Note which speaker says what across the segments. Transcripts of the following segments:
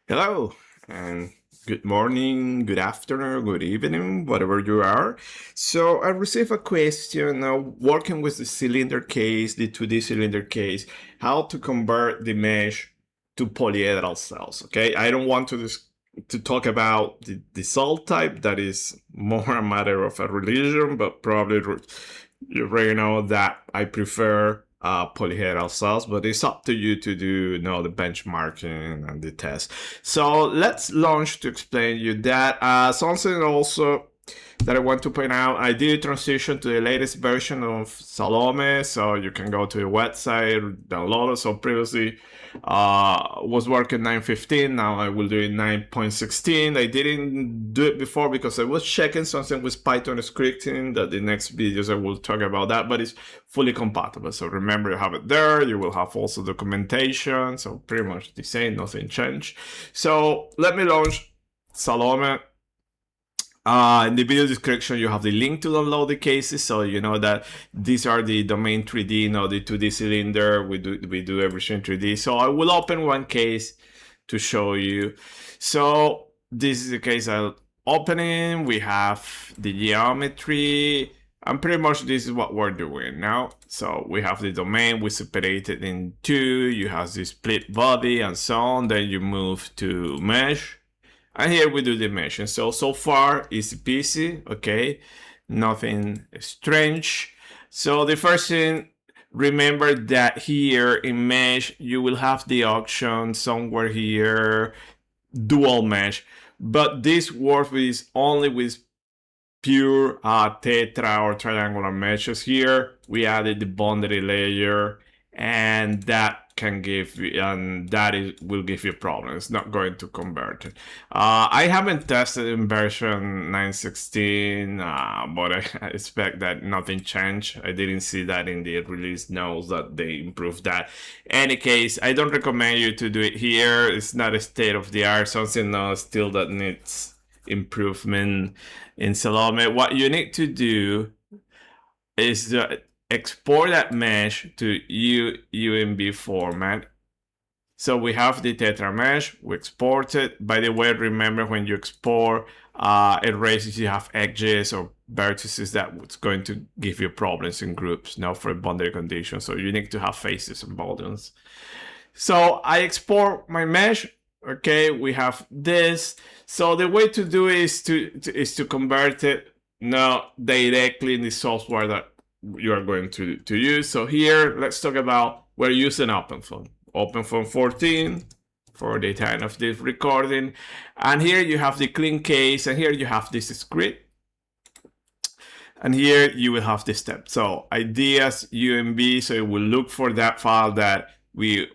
Speaker 1: Hello, and good morning, good afternoon, good evening, whatever you are. So I received a question working with the cylinder case, the 2D cylinder case, how to convert the mesh to polyhedral cells. Okay, I don't want to talk about the cell type. That is more a matter of a religion, but probably you already know that I prefer polyhedral cells, but it's up to you to do the benchmarking and the test. So let's launch to explain you that. Something also that I want to point out, I did transition to the latest version of Salome, so you can go to the website, download it. So previously was working 9.15, now I will do it 9.16. I didn't do it before because I was checking something with Python scripting that the next videos I will talk about that, but it's fully compatible. So remember, you have it there. You will have also documentation, so pretty much the same, nothing changed. So let me launch Salome. In the video description, you have the link to download the cases, so you know that these are the domain 3D, the 2D cylinder. We do everything 3D. So I will open one case to show you. So this is the case I'll opening. We have the geometry, and pretty much this is what we're doing now. So we have the domain, we separate it in two. You have the split body and so on. Then you move to mesh. And here we do the mesh. And so far it's easy, okay? Nothing strange. So the first thing, remember that here in mesh, you will have the option somewhere here, dual mesh. But this works with only with pure tetra or triangular meshes. Here we added the boundary layer, and that can give you, and will give you problems. It's not going to convert it. I haven't tested in version 9.16, but I expect that nothing changed. I didn't see that in the release notes that they improved that. Any case, I don't recommend you to do it here. It's not a state of the art, something still that needs improvement in Salome. What you need to do is export that mesh to UMB format. So we have the Tetra mesh, we export it. By the way, remember when you export, erases, you have edges or vertices, that's going to give you problems in groups, now for boundary conditions. So you need to have faces and volumes. So I export my mesh. Okay, we have this. So the way to do it is to convert it now directly in the software that you are going to use. So here, let's talk about, we're using OpenFOAM. OpenFOAM 14 for the time of this recording. And here you have the clean case, and here you have this script. And here you will have the steps. So ideas, UMB, so it will look for that file that we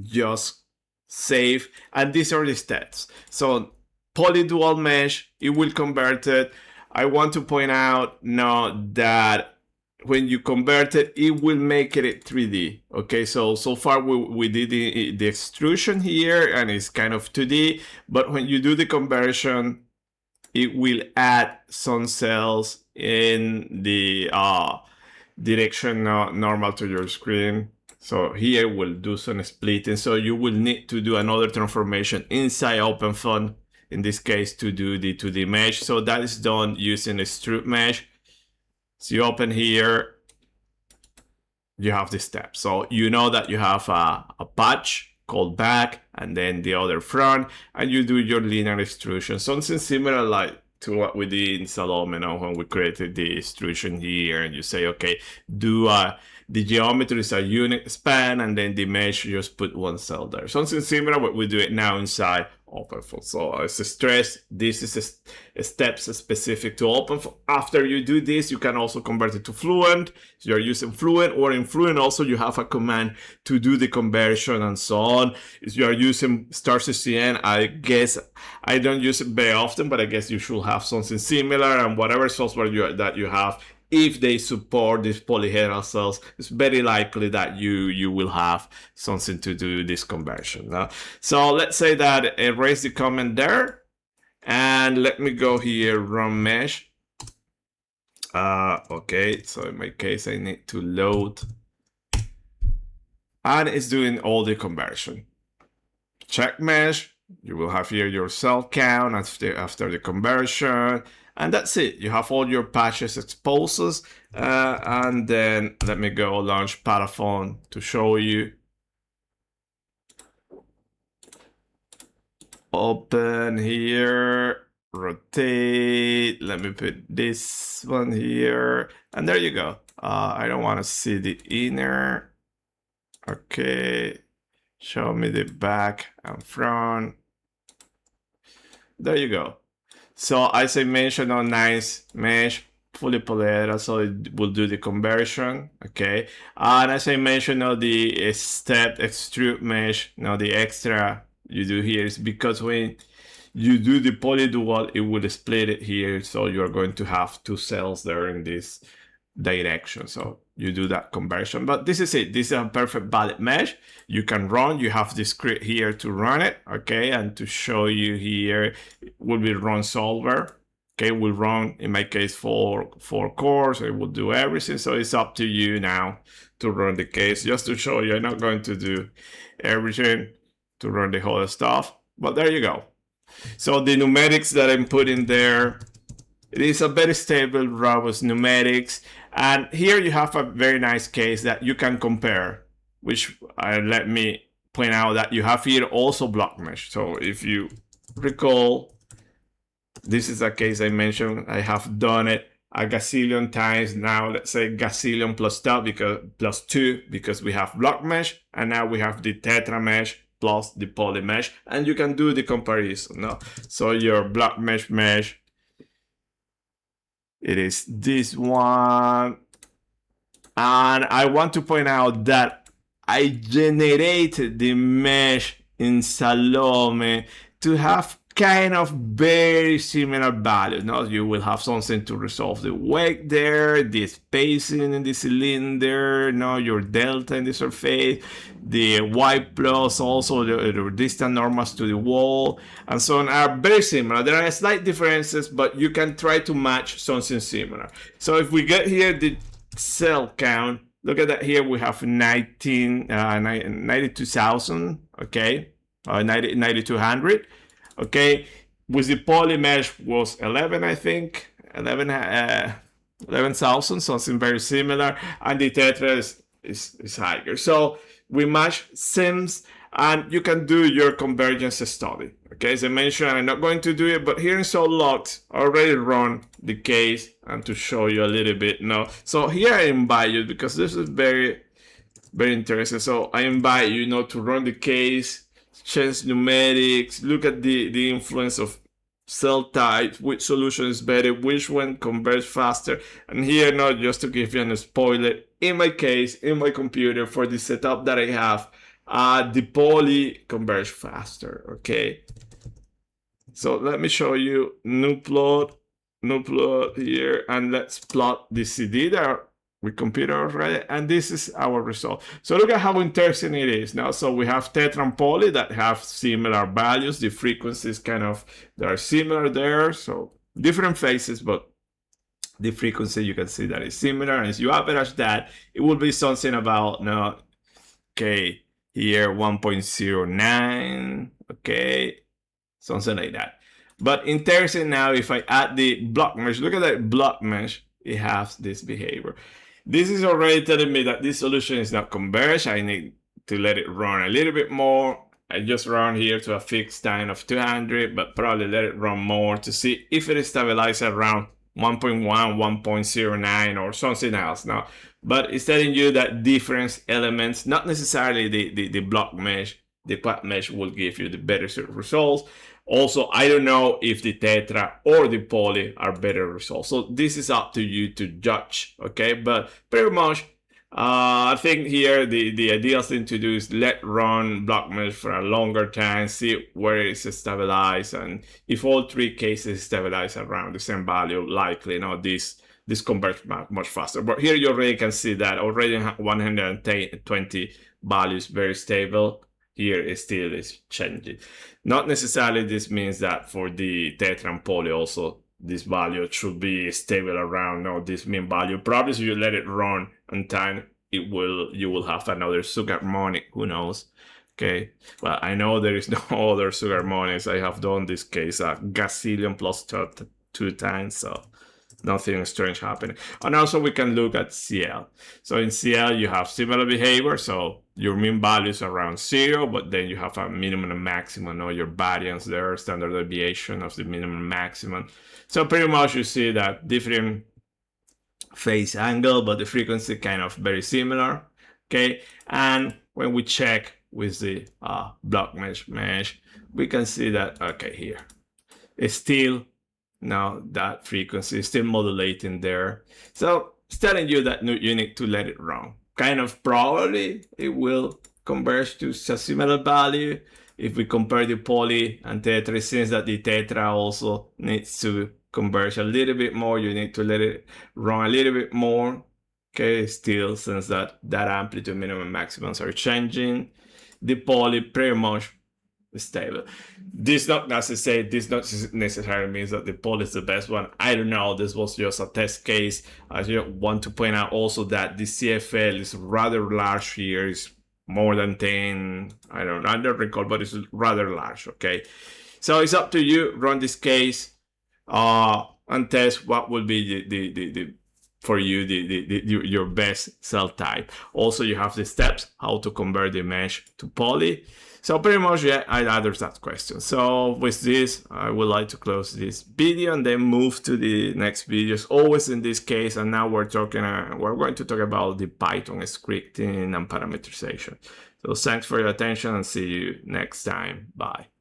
Speaker 1: just save, and these are the steps. So polydual mesh, it will convert it. I want to point out now that when you convert it, it will make it 3D. Okay, so far we did the extrusion here, and it's kind of 2D, but when you do the conversion, it will add some cells in the direction normal to your screen. So here we'll do some splitting. So you will need to do another transformation inside OpenFOAM, in this case to do the 2D mesh. So that is done using extrude mesh. So you open here, you have the steps. So you know that you have a patch called back and then the other front, and you do your linear extrusion. Something similar like to what we did in Salome, when we created the extrusion here, and you say, okay, do the geometry is a unit span, and then the mesh, you just put one cell there. Something similar, but we do it now inside OpenFOAM. So as a stress, this is steps specific to OpenFOAM. After you do this, you can also convert it to Fluent. So you're using Fluent, or in Fluent also you have a command to do the conversion and so on. If you are using StarCCN, I guess I don't use it very often, but I guess you should have something similar, and whatever software that you have, if they support these polyhedral cells, it's very likely that you will have something to do this conversion. So let's say that erase the comment there, and let me go here, run mesh. Okay, so in my case, I need to load, and it's doing all the conversion. Check mesh, You will have here your cell count after the conversion, and that's it. You have all your patches exposed, and then let me go launch Paraphone to show you. Open here, rotate. Let me put this one here, and there you go. I don't want to see the inner. Okay, show me the back and front. There you go. So as I mentioned on nice mesh, fully polyhedral, so it will do the conversion, okay? And as I mentioned, now the step extrude mesh, now the extra you do here is because when you do the polydual, it will split it here, so you're going to have two cells there in this direction. So you do that conversion, but this is it. This is a perfect valid mesh. You can run, you have the script here to run it, okay? And to show you here, it will be run solver. Okay, will run, in my case, four cores. It will do everything. So it's up to you now to run the case. Just to show you, I'm not going to do everything to run the whole stuff, but there you go. So the pneumatics that I'm putting there, it is a very stable, robust pneumatics. And here you have a very nice case that you can compare, which let me point out that you have here also block mesh. So if you recall, this is a case I mentioned. I have done it a gazillion times now. Let's say gazillion plus 2 because we have block mesh, and now we have the Tetra mesh plus the poly mesh, and you can do the comparison. No? So your block mesh, it is this one. And I want to point out that I generated the mesh in Salome to have kind of very similar values. Now you will have something to resolve the weight there, the spacing in the cylinder, your delta in the surface, the y plus, also the distant normals to the wall, and so on are very similar. There are slight differences, but you can try to match something similar. So if we get here the cell count, look at that here, we have 92,000, okay, 9,200. Okay, with the poly mesh was 11, I think, 11,000, something very similar, and the Tetra is higher. So we match sims, and you can do your convergence study. Okay, as I mentioned, I'm not going to do it, but here in SolidLogs, I already run the case, and to show you a little bit now. So here I invite you, because this is very, very interesting. So I invite you, to run the case, change pneumatics, look at the influence of cell type, which solution is better, which one converges faster. And here, just to give you a spoiler, in my case, in my computer, for the setup that I have, the poly converge faster, okay? So let me show you new plot here, and let's plot the CD there with computer already, and this is our result. So look at how interesting it is now. So we have Tetra and poly that have similar values. The frequencies they are similar there. So different phases, but the frequency you can see that is similar. And as you average that, it will be something about okay, here 1.09, okay, something like that. But interesting now, if I add the block mesh, look at that block mesh, it has this behavior. This is already telling me that this solution is not converged. I need to let it run a little bit more. I just run here to a fixed time of 200, but probably let it run more to see if it is stabilized around 1.1, 1.09 or something else now. But it's telling you that different elements, not necessarily the block mesh, the quad mesh will give you the better results. Also, I don't know if the Tetra or the poly are better results. So this is up to you to judge, okay? But pretty much, I think here the ideal thing to do is let run block mesh for a longer time, see where it's stabilized, and if all three cases stabilize around the same value, likely this converts much faster. But here you already can see that already 120 values very stable. Here it still is changing. Not necessarily this means that for the Tetra and poly also this value should be stable around this mean value. Probably if you let it run on time, you will have another subharmonic, who knows. Okay, well, I know there is no other sugar harmonics. I have done this case a gazillion plus two times, so nothing strange happening. And also we can look at CL. So in CL you have similar behavior, so your mean value is around 0, but then you have a minimum and maximum, or your variance there, standard deviation of the minimum and maximum. So pretty much you see that different phase angle, but the frequency kind of very similar. Okay, and when we check with the block mesh, we can see that, okay, here it's still, now that frequency is still modulating there. So it's telling you that you need to let it run. Kind of probably it will converge to a similar value. If we compare the poly and tetra, it seems that the tetra also needs to converge a little bit more. You need to let it run a little bit more. Okay, still, since that amplitude minimum and maximums are changing, the poly pretty much stable. This not necessarily means that the poly is the best one. I don't know. This was just a test case. I just want to point out also that the CFL is rather large here. It's more than 10. I don't recall, but it's rather large. Okay, so it's up to you. Run this case and test what will be the for you your best cell type. Also, you have the steps how to convert the mesh to poly. So pretty much, yeah, I answered that question. So with this, I would like to close this video and then move to the next videos, always in this case. And now we're going to talk about the Python scripting and parameterization. So thanks for your attention and see you next time. Bye.